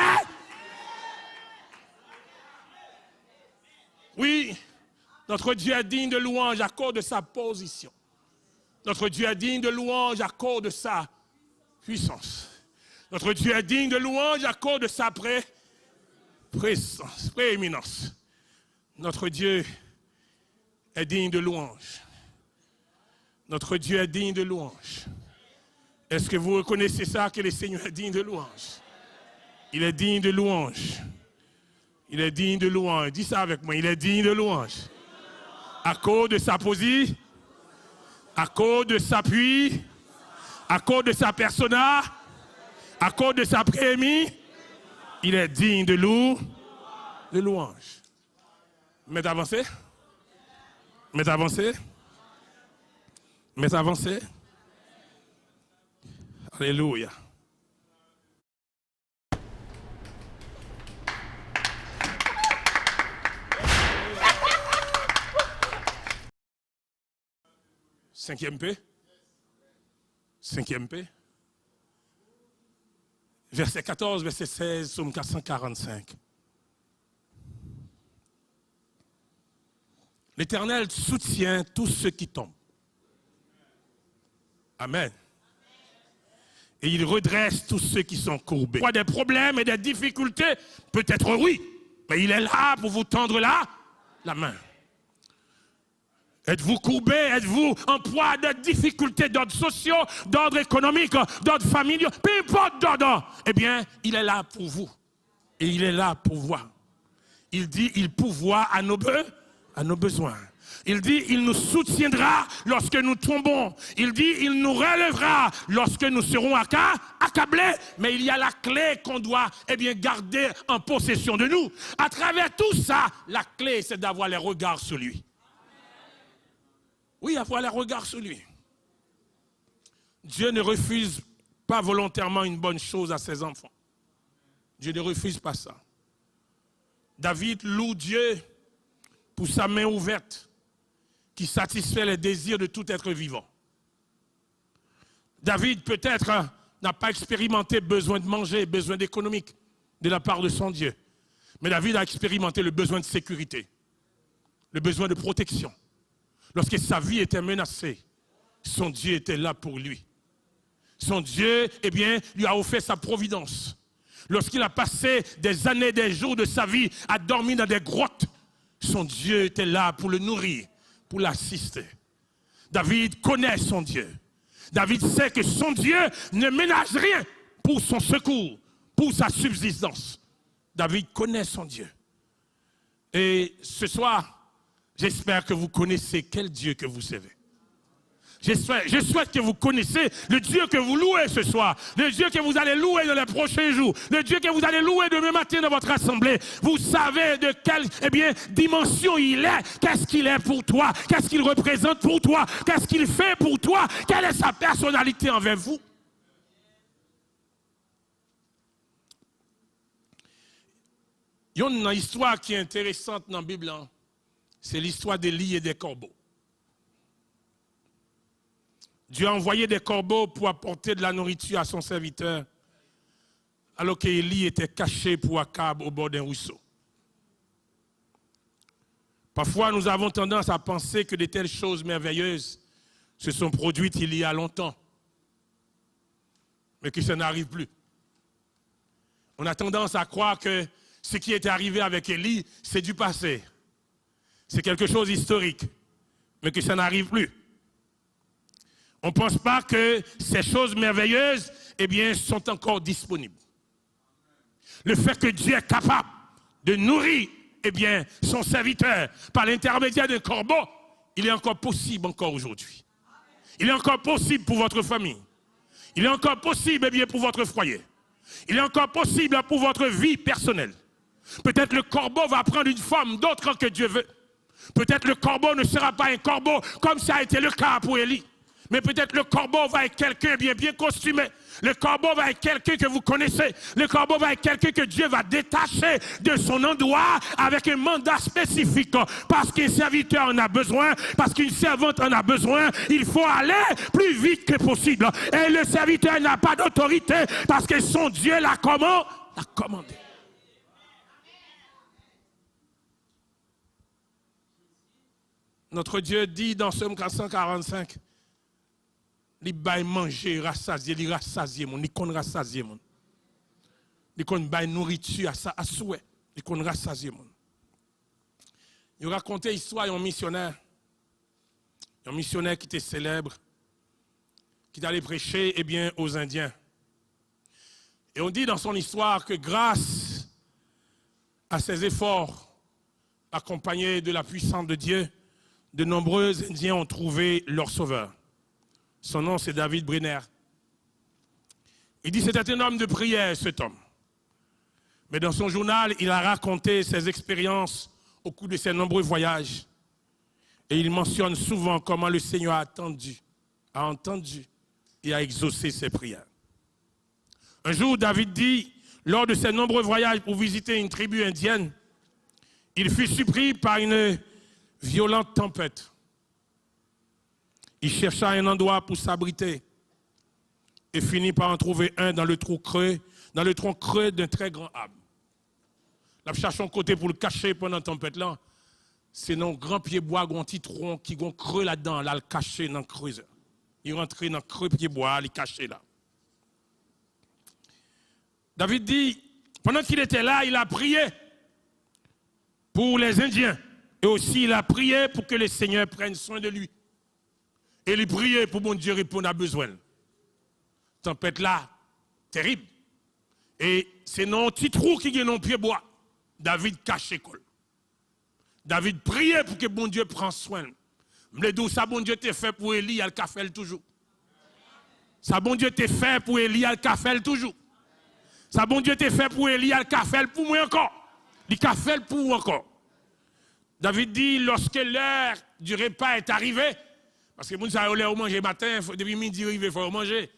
Oui, notre Dieu est digne de louange à cause de sa position. Notre Dieu est digne de louange à cause de sa puissance. Notre Dieu est digne de louange à cause de sa prééminence. Notre Dieu est digne de louange. Notre Dieu est digne de louange. Est-ce que vous reconnaissez ça, que le Seigneur est digne de louange? Il est digne de louange. Il est digne de louange. Dis ça avec moi, il est digne de louange. À cause de sa position, à cause de sa puissance, à cause de sa persona, à cause de sa prééminence, il est digne de louange. Mais avancez. Mais avancez. Mais avancez. Alléluia. Cinquième P. Cinquième P. Verset 14, verset 16, Psaume 445. L'Éternel soutient tous ceux qui tombent. Amen. Et il redresse tous ceux qui sont courbés. Pas des problèmes et des difficultés, peut-être oui, mais il est là pour vous tendre la main. Êtes-vous courbé? Êtes-vous en proie de difficultés d'ordre social, d'ordre économique, d'ordre familial, peu importe d'ordre? Eh bien, il est là pour vous. Et il est là pour voir. Il dit, il pourvoit à nos besoins. Il dit, il nous soutiendra lorsque nous tombons. Il dit, il nous relèvera lorsque nous serons accablés. Mais il y a la clé qu'on doit garder en possession de nous. À travers tout ça, la clé, c'est d'avoir les regards sur lui. Oui, avoir les regards sur lui. Dieu ne refuse pas volontairement une bonne chose à ses enfants. Dieu ne refuse pas ça. David loue Dieu pour sa main ouverte qui satisfait les désirs de tout être vivant. David peut-être n'a pas expérimenté besoin de manger, besoin d'économique de la part de son Dieu. Mais David a expérimenté le besoin de sécurité, le besoin de protection. Lorsque sa vie était menacée, son Dieu était là pour lui. Son Dieu, lui a offert sa providence. Lorsqu'il a passé des années, des jours de sa vie à dormir dans des grottes, son Dieu était là pour le nourrir, pour l'assister. David connaît son Dieu. David sait que son Dieu ne ménage rien pour son secours, pour sa subsistance. David connaît son Dieu. Et ce soir, j'espère que vous connaissez quel Dieu que vous servez. Je souhaite que vous connaissez le Dieu que vous louez ce soir, le Dieu que vous allez louer dans les prochains jours, le Dieu que vous allez louer demain matin dans votre assemblée. Vous savez de quelle dimension il est, qu'est-ce qu'il est pour toi, qu'est-ce qu'il représente pour toi, qu'est-ce qu'il fait pour toi, quelle est sa personnalité envers vous. Il y a une histoire qui est intéressante dans la Bible, c'est l'histoire d'Élie et des corbeaux. Dieu a envoyé des corbeaux pour apporter de la nourriture à son serviteur, alors qu'Élie était caché pour Akab au bord d'un ruisseau. Parfois, nous avons tendance à penser que de telles choses merveilleuses se sont produites il y a longtemps, mais que ça n'arrive plus. On a tendance à croire que ce qui est arrivé avec Élie, c'est du passé. C'est quelque chose d'historique, mais que ça n'arrive plus. On ne pense pas que ces choses merveilleuses, sont encore disponibles. Le fait que Dieu est capable de nourrir, son serviteur par l'intermédiaire d'un corbeau, il est encore possible encore aujourd'hui. Il est encore possible pour votre famille. Il est encore possible, pour votre foyer. Il est encore possible pour votre vie personnelle. Peut-être le corbeau va prendre une forme d'autre que Dieu veut. Peut-être le corbeau ne sera pas un corbeau comme ça a été le cas pour Élie. Mais peut-être le corbeau va être quelqu'un bien costumé. Le corbeau va être quelqu'un que vous connaissez. Le corbeau va être quelqu'un que Dieu va détacher de son endroit avec un mandat spécifique. Parce qu'un serviteur en a besoin, parce qu'une servante en a besoin, il faut aller plus vite que possible. Et le serviteur n'a pas d'autorité parce que son Dieu l'a commandé. Notre Dieu dit dans Psaume 445, il va manger, rassasier, il rassasier mon, il qu'on rassasier mon. Il qu'on va nourriture à souhait, il qu'on rassasier mon. Il racontait l'histoire d'un missionnaire. Un missionnaire qui était célèbre, qui allait prêcher aux Indiens. Et on dit dans son histoire que grâce à ses efforts, accompagnés de la puissance de Dieu, de nombreux Indiens ont trouvé leur sauveur. Son nom, c'est David Brenner. Il dit c'était un homme de prière, cet homme. Mais dans son journal, il a raconté ses expériences au cours de ses nombreux voyages. Et il mentionne souvent comment le Seigneur a entendu et a exaucé ses prières. Un jour, David dit, lors de ses nombreux voyages pour visiter une tribu indienne, il fut surpris par une violente tempête. Il chercha un endroit pour s'abriter et finit par en trouver un dans le tronc creux d'un très grand arbre. La cherche un côté pour le cacher pendant la tempête là. C'est nos grands pieds bois, un petit tronc qui ont creux là-dedans, là, le caché dans le creux. Il rentre dans le creux pied bois, il est caché là. David dit, pendant qu'il était là, il a prié pour les Indiens. Et aussi, il a prié pour que le Seigneur prenne soin de lui. Et il priait pour mon Dieu répondre à besoin. Tempête là, terrible. Et c'est non petit trou qui est dans le pied bois. David caché col. David priait pour que bon Dieu prenne soin. Mais d'où ça bon Dieu t'a fait pour Élie, il a fait toujours. Ça bon Dieu t'a fait pour Élie, il a fait toujours. Ça bon Dieu t'a fait pour Élie, il a fait pour moi encore. Il a fait pour moi encore. David dit, lorsque l'heure du repas est arrivée, parce que les gens ont manger matin, depuis midi arrivé, il faut manger.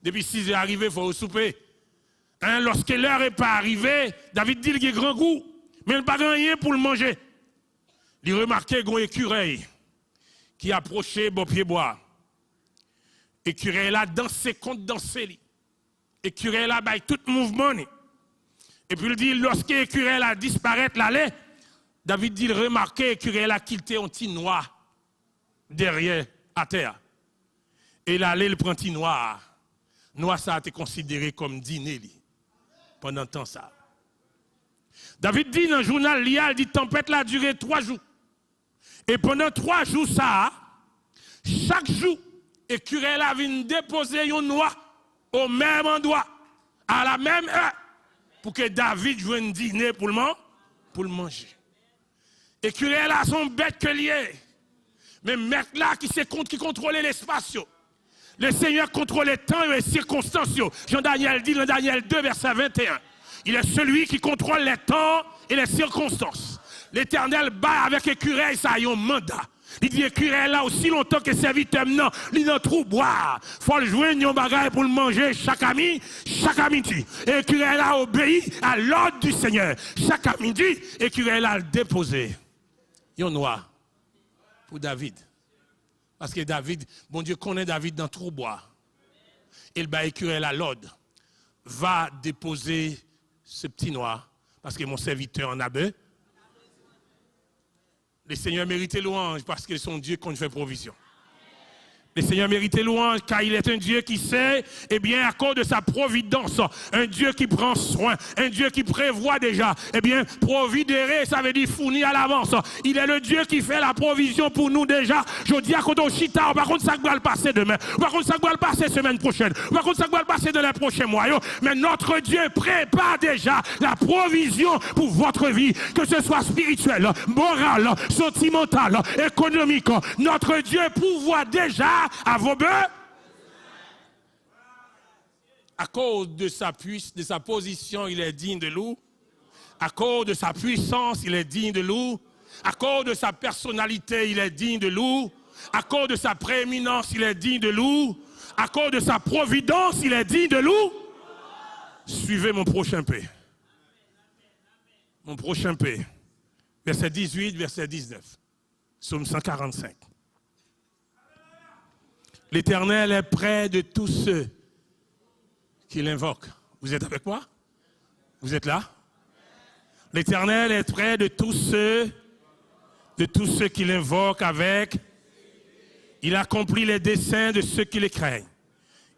Depuis 6 heures arrivé, il faut souper. Hein, lorsque l'heure n'est pas arrivée, David dit qu'il a grand goût, mais il n'a pas rien pour le manger. Il remarquait qu'il y a un écureuil qui approchait bon pied bois. Écureuil là, danser contre danser. Écureuil là, bah, tout mouvement. Et puis il dit, lorsque l'écureuil là disparaît, l'allée, David dit, il remarquait l'écureuil là qu'il était un petit noir derrière à terre. Et l'allée, il prend un petit noir. Noir, ça a été considéré comme dîner pendant temps ça. David dit dans le journal, il dit, tempête là a duré 3 jours. Et pendant 3 jours, ça, chaque jour, l'écureuil là vient déposer un noix au même endroit, à la même heure, pour que David joue un dîner pour le manger. L'écureuil là sont bêtes que liés. Mais maître là qui contrôle l'espace. Le Seigneur contrôle les temps et les circonstances. Jean-Daniel dit dans Daniel 2, verset 21. Il est celui qui contrôle les temps et les circonstances. L'Éternel bat avec écureuil, ça a un mandat. Il dit écureuil là aussi longtemps que serviteur non, il n'a trop boire. Faut le joindre un bagage pour le manger chaque midi. Et écureuil là obéit à l'ordre du Seigneur. Chaque midi, écureuil là le déposer. Il y a un noir pour David. Parce que David, bon Dieu connaît David dans trop bois. Il va écureuil là l'ordre. Va déposer ce petit noir. Parce que mon serviteur en a besoin. Le Seigneur mérite louange parce que c'est son Dieu qu'on fait provision. Le Seigneur mérite louange car il est un Dieu qui sait, eh bien, à cause de sa providence, un Dieu qui prend soin, un Dieu qui prévoit déjà, eh bien, providérer, ça veut dire fournir à l'avance. Il est le Dieu qui fait la provision pour nous déjà. Je dis à côté au chita, par contre, ça va le passer demain, par contre, ça va le passer semaine prochaine, par contre, ça va le passer dans les prochains mois. Mais notre Dieu prépare déjà la provision pour votre vie, que ce soit spirituelle, morale, sentimentale, économique. Notre Dieu pourvoit déjà à vos besoins. À cause de sa position, il est digne de loup. À cause de sa puissance, il est digne de loup. À cause de sa personnalité, il est digne de loup. À cause de sa prééminence, il est digne de loup. À cause de sa providence, il est digne de loup. Suivez mon prochain P. Mon prochain P. Verset 18, verset 19. Psaume 145. L'Éternel est près de tous ceux qui l'invoquent. Vous êtes avec moi? Vous êtes là? L'Éternel est près de tous ceux qui l'invoquent avec. Il accomplit les desseins de ceux qui les craignent.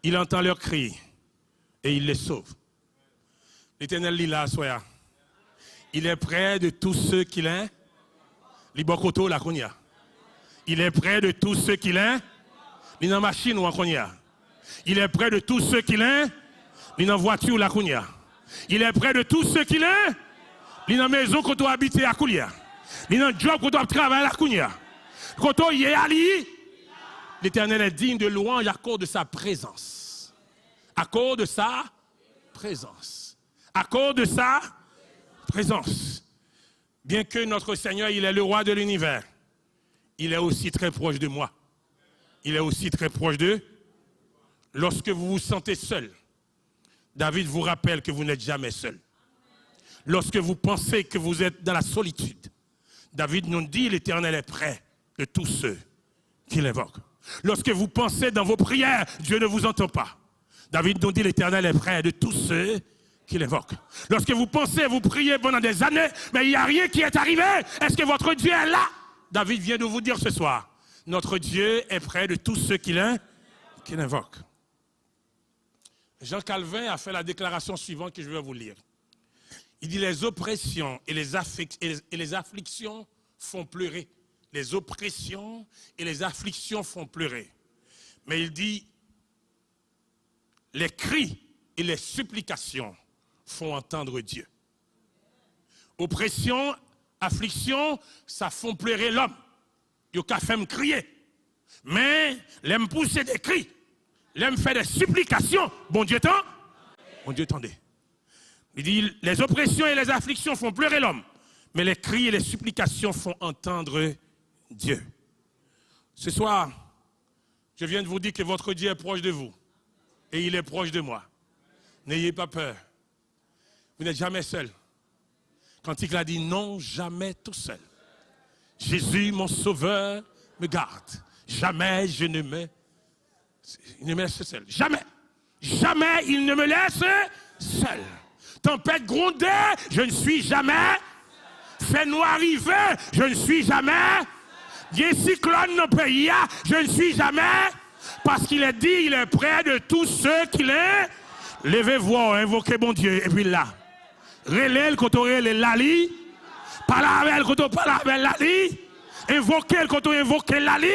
Il entend leurs cris et il les sauve. L'Éternel dit là, soya. Il est près de tous ceux qui l'invoquent. Libokoto la konya. Il est près de tous ceux qui l'invoquent. Il est dans machine ou en konya. Il est près de tous ceux qui l'ont. Il est dans voiture ou la konya. Il est près de tous ceux qui l'ont. Il est dans maison qu'on doit habiter à Koulia. Il est dans job qu'on doit travailler à Kounia. Quand on y est allé, l'Éternel est digne de louange à cause de sa présence. À cause de sa présence. À cause de sa présence. Bien que notre Seigneur, il est le roi de l'univers, il est aussi très proche de moi. Il est aussi très proche d'eux. Lorsque vous vous sentez seul, David vous rappelle que vous n'êtes jamais seul. Lorsque vous pensez que vous êtes dans la solitude, David nous dit l'Éternel est près de tous ceux qui l'invoquent. Lorsque vous pensez dans vos prières, Dieu ne vous entend pas. David nous dit, l'Éternel est près de tous ceux qui l'invoquent. Lorsque vous pensez, vous priez pendant des années, mais il n'y a rien qui est arrivé. Est-ce que votre Dieu est là? David vient de vous dire ce soir, notre Dieu est près de tous ceux qui l'invoquent. Jean Calvin a fait la déclaration suivante que je vais vous lire. Il dit, les oppressions et les afflictions font pleurer. Les oppressions et les afflictions font pleurer. Mais il dit, les cris et les supplications font entendre Dieu. Oppression, affliction, ça font pleurer l'homme. Il n'y a qu'à faire me crier. Mais, l'aime pousser des cris, l'aime faire des supplications. Bon Dieu tend? Bon Dieu tendez. Il dit, les oppressions et les afflictions font pleurer l'homme. Mais les cris et les supplications font entendre Dieu. Ce soir, je viens de vous dire que votre Dieu est proche de vous. Et il est proche de moi. N'ayez pas peur. Vous n'êtes jamais seul. Quand il a dit non, jamais tout seul. Jésus, mon sauveur, me garde. Jamais il ne me laisse seul. Jamais. Jamais il ne me laisse seul. Tempête grondée, je ne suis jamais. Fait noir arrivé, je ne suis jamais. Bien cyclone dans le pays, je ne suis jamais. Parce qu'il est dit, il est près de tous ceux qui l'est. Levez-vous, invoquez mon Dieu. Et puis là, relève quand on relève l'ali. Parlez avec quand on parle avec l'ali. Invoquez quand on invoque l'ali.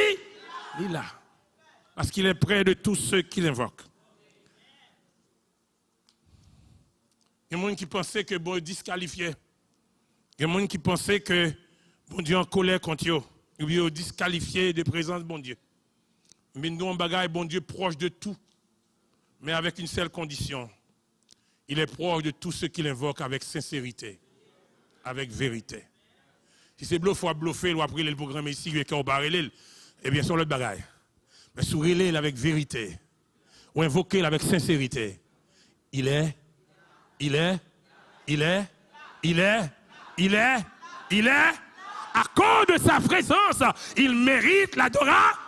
Il est là. Parce qu'il est près de tous ceux qui l'invoquent. Il y a des gens qui pensaient que bon disqualifié. Il y a des gens qui pensaient que bon Dieu en colère contre eux. Ils sont disqualifiés de présence de bon Dieu. Mais nous, on bagaille bon Dieu proche de tout. Mais avec une seule condition. Il est proche de tous ceux qui l'invoquent avec sincérité. Avec vérité. Si c'est bluff, ou bluffer, ou après le programme ici, et qu'on barre l'île, eh bien, c'est l'autre bagaille. Mais sourire avec vérité. Ou invoquer avec sincérité. Il est. À cause de sa présence, il mérite l'adoration.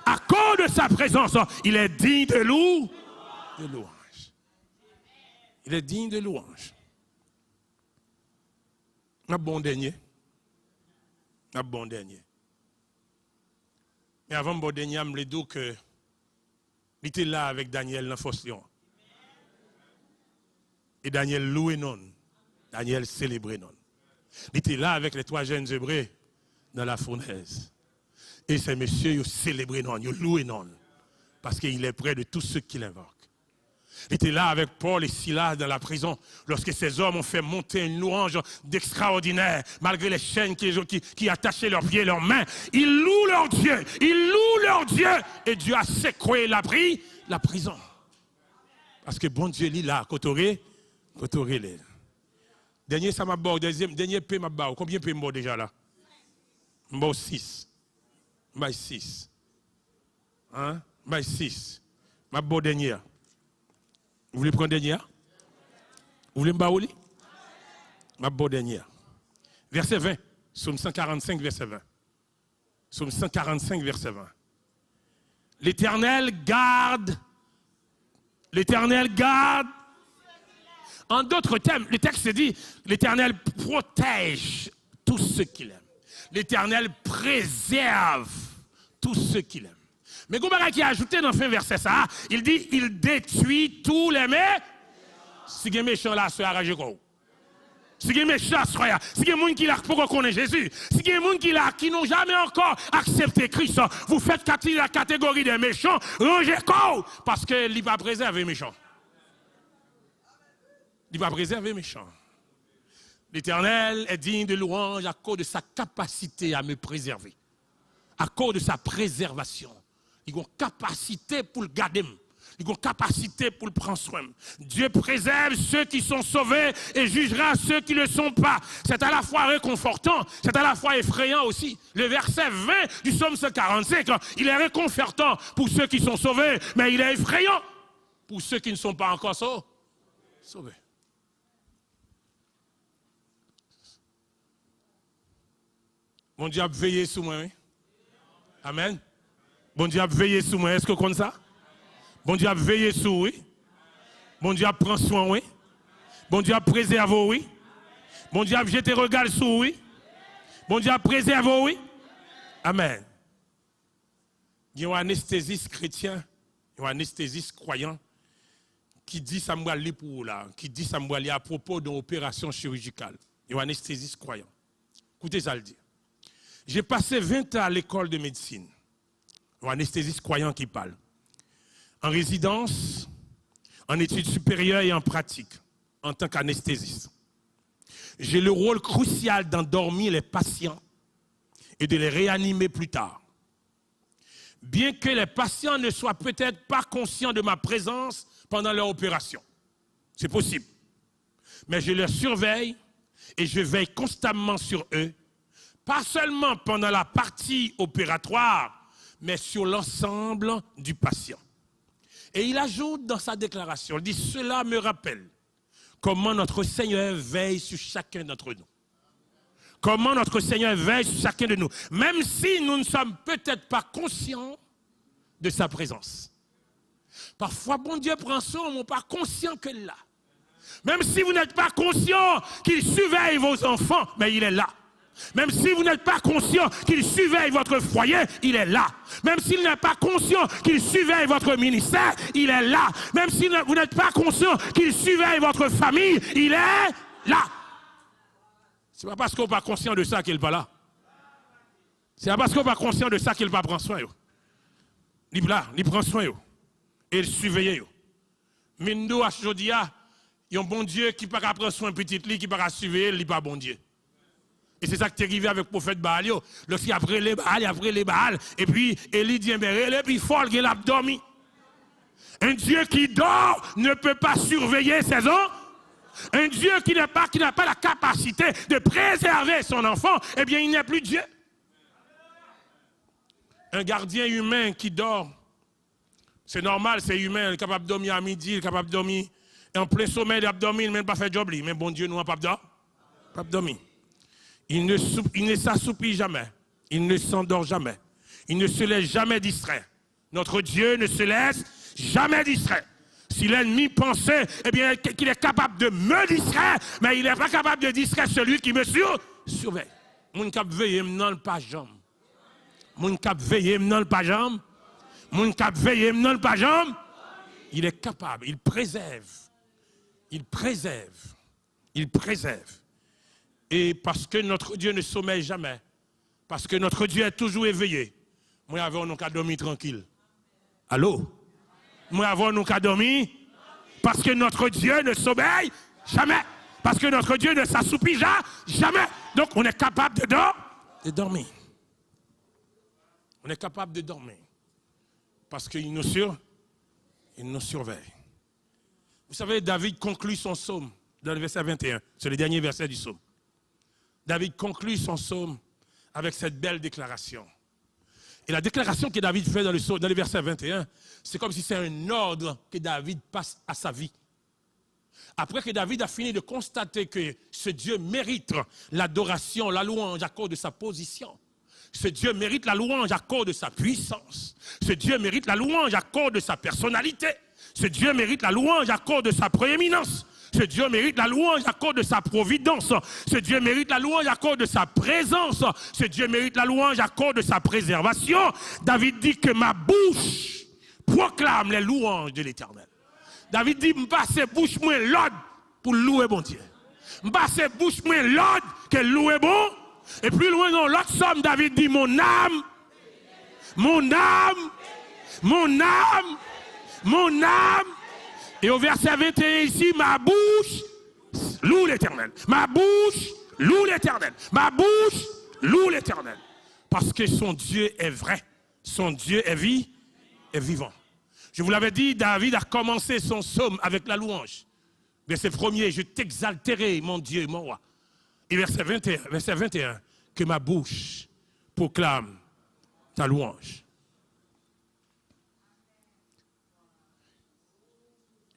À cause de sa présence, il est digne de louange. Il est digne de louange. Un bon dernier. Un bon dernier. Mais avant bon dernier, je me dis que il était là avec Daniel dans la fosse lion. Et Daniel loué non. Daniel célébré non. Il était là avec les 3 jeunes Hébreux dans la fournaise. Et ces messieurs, ils ont célébré non, ils ont loué non. Parce qu'il est près de tous ceux qui l'invoquent. Il était là avec Paul et Silas dans la prison. Lorsque ces hommes ont fait monter une louange d'extraordinaire, malgré les chaînes qui attachaient leurs pieds et leurs mains. Ils louent leur Dieu. Ils louent leur Dieu. Et Dieu a secoué la prison. Parce que bon Dieu, il là, côté les. Dernier, ça m'a bord. Dernier, paix m'a bord. Combien de paix m'a déjà là? M'a 6. M'a 6. Hein? M'a 6. M'a bord dernier. Vous voulez prendre dernier? Vous voulez me baouli? M'a bord dernier. Verset 20. Psaume 145, verset 20. Psaume 145, verset 20. L'Éternel garde. En d'autres termes, le texte dit, l'Éternel protège tous ceux qu'il aime. L'Éternel préserve tous ceux qu'il aime. Mais Goumara qui a ajouté dans le fin verset ça, il dit, il détruit tous les méchants. Si il y a méchant là, c'est arrangé quoi? Si il y a méchant, si il y a des gens qui connaissent Jésus, si il y a des gens qui n'ont jamais encore accepté Christ, vous faites la catégorie des méchants, rangez quoi? Parce qu'il n'est pas préservé méchant. Il va préserver les méchants. L'Éternel est digne de louange à cause de sa capacité à me préserver. À cause de sa préservation. Il a une capacité pour le garder. Il a une capacité pour le prendre soin. Dieu préserve ceux qui sont sauvés et jugera ceux qui ne le sont pas. C'est à la fois réconfortant, c'est à la fois effrayant aussi. Le verset 20 du psaume 145, il est réconfortant pour ceux qui sont sauvés, mais il est effrayant pour ceux qui ne sont pas encore sauvés. Mon Dieu a veillé sur moi. Amen. Bon Dieu a veillé sur moi. Est-ce que vous connaissez ça? Bon Dieu a veillé sur moi. Bon Dieu a pris soin, oui. Bon Dieu a préservé, oui. Bon Dieu a jeté regard sur oui. Bon Dieu a préservé, oui. Amen. Il y a un anesthésiste chrétien, il y a un anesthésiste croyant qui dit ça me aller pour là, qui dit ça me aller à propos d'une opération chirurgicale. Il y a un anesthésiste croyant. Écoutez ça le dire. J'ai passé 20 ans à l'école de médecine. Il y a un anesthésiste croyant qui parle. En résidence, en études supérieures et en pratique, en tant qu'anesthésiste. J'ai le rôle crucial d'endormir les patients et de les réanimer plus tard. Bien que les patients ne soient peut-être pas conscients de ma présence pendant leur opération. C'est possible. Mais je les surveille et je veille constamment sur eux, pas seulement pendant la partie opératoire, mais sur l'ensemble du patient. Et il ajoute dans sa déclaration, il dit, cela me rappelle comment notre Seigneur veille sur chacun d'entre nous. Comment notre Seigneur veille sur chacun de nous. Même si nous ne sommes peut-être pas conscients de sa présence. Parfois, bon Dieu prend soin, on n'est pas conscient qu'elle est là. Même si vous n'êtes pas conscient qu'il surveille vos enfants, mais il est là. Même si vous n'êtes pas conscient qu'il surveille votre foyer, il est là. Même s'il n'est pas conscient qu'il surveille votre ministère, il est là. Même si vous n'êtes pas conscient qu'il surveille votre famille, il est là. Ce n'est pas parce qu'on n'est pas conscient de ça qu'il n'est pas là. C'est pas parce qu'on n'est pas conscient de ça qu'il ne va pas prendre soin. Il est là, il prend soin. Et il surveille. Mais nous, aujourd'hui, il y a un bon Dieu qui ne peut pas prendre soin de petit lit, qui ne peut pas surveiller, il n'est pas bon Dieu. Et c'est ça qui est arrivé avec le prophète Baal. Lorsqu'il a pris les Baal, et puis Élie dit, et puis folle qu'il a dormi. Un Dieu qui dort ne peut pas surveiller ses enfants. Un Dieu qui n'a pas la capacité de préserver son enfant, eh bien il n'est plus Dieu. Un gardien humain qui dort, c'est normal, c'est humain, il est capable de dormir à midi, il est capable de dormir en plein sommeil, il a dormi, il n'a même pas fait de job. Mais bon Dieu, nous, on n'a pas de dormir. Il ne s'assoupit jamais, il ne s'endort jamais, il ne se laisse jamais distraire. Notre Dieu ne se laisse jamais distraire. Si l'ennemi pensait eh bien, qu'il est capable de me distraire, mais il n'est pas capable de distraire celui qui me surveille. Mon cap veille dans le pajam. Mon cap veille dans le pajam. Mon cap veille dans le pajam. Il est capable, il préserve. Il préserve. Il préserve. Et parce que notre Dieu ne sommeille jamais, parce que notre Dieu est toujours éveillé, moi avons nous qu'à dormir tranquille. Allô? Moi avons nous qu'à dormir parce que notre Dieu ne sommeille jamais. Parce que notre Dieu ne s'assoupit jamais. Donc on est capable de dormir. On est capable de dormir. Parce qu'il nous surveille. Vous savez, David conclut son psaume dans le verset 21. C'est le dernier verset du psaume. David conclut son psaume avec cette belle déclaration. Et la déclaration que David fait dans le verset 21, c'est comme si c'est un ordre que David passe à sa vie. Après que David a fini de constater que ce Dieu mérite l'adoration, la louange à cause de sa position. Ce Dieu mérite la louange à cause de sa puissance. Ce Dieu mérite la louange à cause de sa personnalité. Ce Dieu mérite la louange à cause de sa prééminence. Ce Dieu mérite la louange à cause de sa providence. Ce Dieu mérite la louange à cause de sa présence. Ce Dieu mérite la louange à cause de sa préservation. David dit que ma bouche proclame les louanges de l'Éternel. David dit, m'passe bouche moins l'ordre pour louer bon Dieu. M'passe bouche moins l'ordre que louer bon. Et plus loin dans l'autre somme, David dit, mon âme, mon âme, mon âme, mon âme. Et au verset 21 ici, ma bouche loue l'Éternel. Ma bouche loue l'Éternel. Ma bouche loue l'Éternel. Parce que son Dieu est vrai. Son Dieu est vivant. Je vous l'avais dit, David a commencé son psaume avec la louange. Verset 1er, je t'exalterai, mon Dieu, mon roi. Et verset 21, que ma bouche proclame ta louange.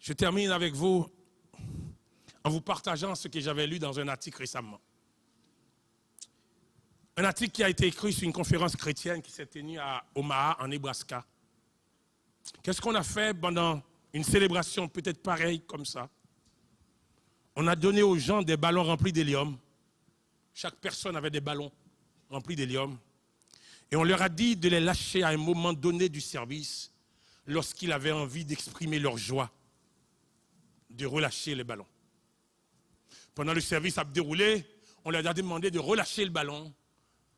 Je termine avec vous en vous partageant ce que j'avais lu dans un article récemment. Un article qui a été écrit sur une conférence chrétienne qui s'est tenue à Omaha, en Nebraska. Qu'est-ce qu'on a fait pendant une célébration peut-être pareille comme ça? On a donné aux gens des ballons remplis d'hélium. Chaque personne avait des ballons remplis d'hélium. Et on leur a dit de les lâcher à un moment donné du service, lorsqu'ils avaient envie d'exprimer leur joie, de relâcher les ballons. Pendant le service a déroulé, on leur a demandé de relâcher le ballon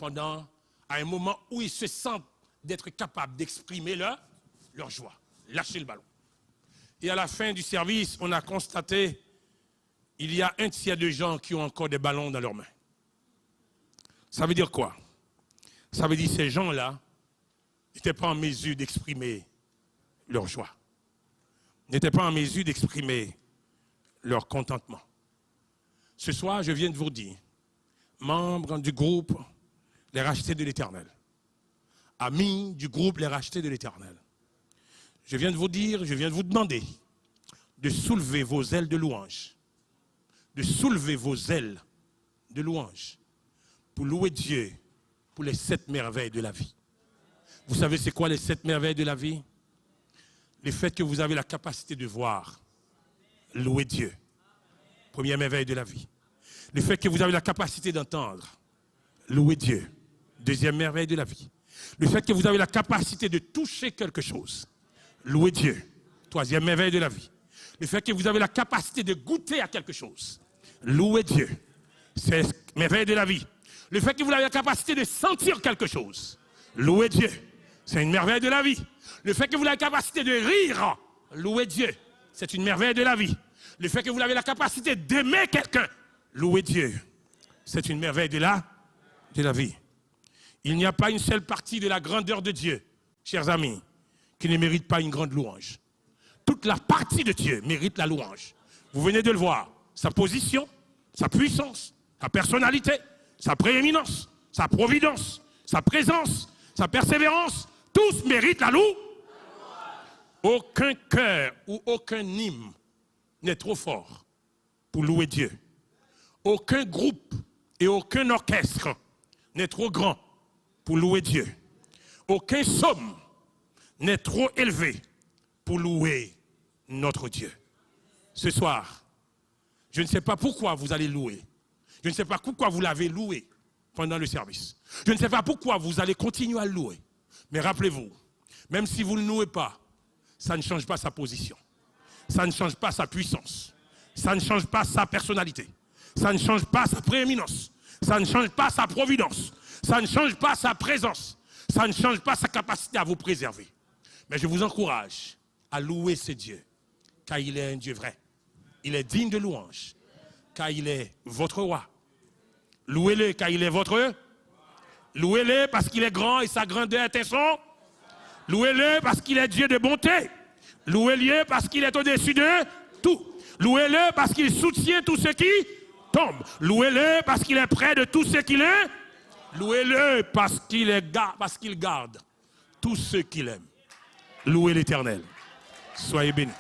à un moment où ils se sentent d'être capables d'exprimer leur joie. Lâcher le ballon. Et à la fin du service, on a constaté qu'il y a un tiers de gens qui ont encore des ballons dans leurs mains. Ça veut dire quoi? Ça veut dire que ces gens-là n'étaient pas en mesure d'exprimer leur joie, n'étaient pas en mesure d'exprimer leur contentement. Ce soir, je viens de vous dire, membres du groupe Les Rachetés de l'Éternel, amis du groupe Les Rachetés de l'Éternel, je viens de vous dire, je viens de vous demander de soulever vos ailes de louange, de soulever vos ailes de louange pour louer Dieu pour les 7 merveilles de la vie. Vous savez c'est quoi les 7 merveilles de la vie? Le fait que vous avez la capacité de voir, louer Dieu. Première merveille de la vie. Le fait que vous avez la capacité d'entendre, louer Dieu. Deuxième merveille de la vie. Le fait que vous avez la capacité de toucher quelque chose, louer Dieu. Troisième merveille de la vie. Le fait que vous avez la capacité de goûter à quelque chose, louer Dieu. C'est merveille de la vie. Le fait que vous avez la capacité de sentir quelque chose, louer Dieu. C'est une merveille de la vie. Le fait que vous avez la capacité de rire, louer Dieu. C'est une merveille de la vie. Le fait que vous avez la capacité d'aimer quelqu'un, louer Dieu. C'est une merveille de la vie. Il n'y a pas une seule partie de la grandeur de Dieu, chers amis, qui ne mérite pas une grande louange. Toute la partie de Dieu mérite la louange. Vous venez de le voir. Sa position, sa puissance, sa personnalité, sa prééminence, sa providence, sa présence, sa persévérance, tous méritent la louange. Aucun cœur ou aucun hymne n'est trop fort pour louer Dieu. Aucun groupe et aucun orchestre n'est trop grand pour louer Dieu. Aucun somme n'est trop élevé pour louer notre Dieu. Ce soir, je ne sais pas pourquoi vous allez louer. Je ne sais pas pourquoi vous l'avez loué pendant le service. Je ne sais pas pourquoi vous allez continuer à le louer. Mais rappelez-vous, même si vous ne le louez pas, ça ne change pas sa position. Ça ne change pas sa puissance. Ça ne change pas sa personnalité. Ça ne change pas sa prééminence. Ça ne change pas sa providence. Ça ne change pas sa présence. Ça ne change pas sa capacité à vous préserver. Mais je vous encourage à louer ce Dieu, car il est un Dieu vrai. Il est digne de louange, car il est votre roi. Louez-le, car il est votre. Louez-le parce qu'il est grand et sa grandeur est son. Louez-le parce qu'il est Dieu de bonté. Louez-le parce qu'il est au-dessus de tout. Louez-le parce qu'il soutient tout ce qui tombe. Louez-le parce qu'il est près de tout ce qu'il est. Louez-le parce qu'il garde tout ce qu'il aime. Louez l'Éternel. Soyez bénis.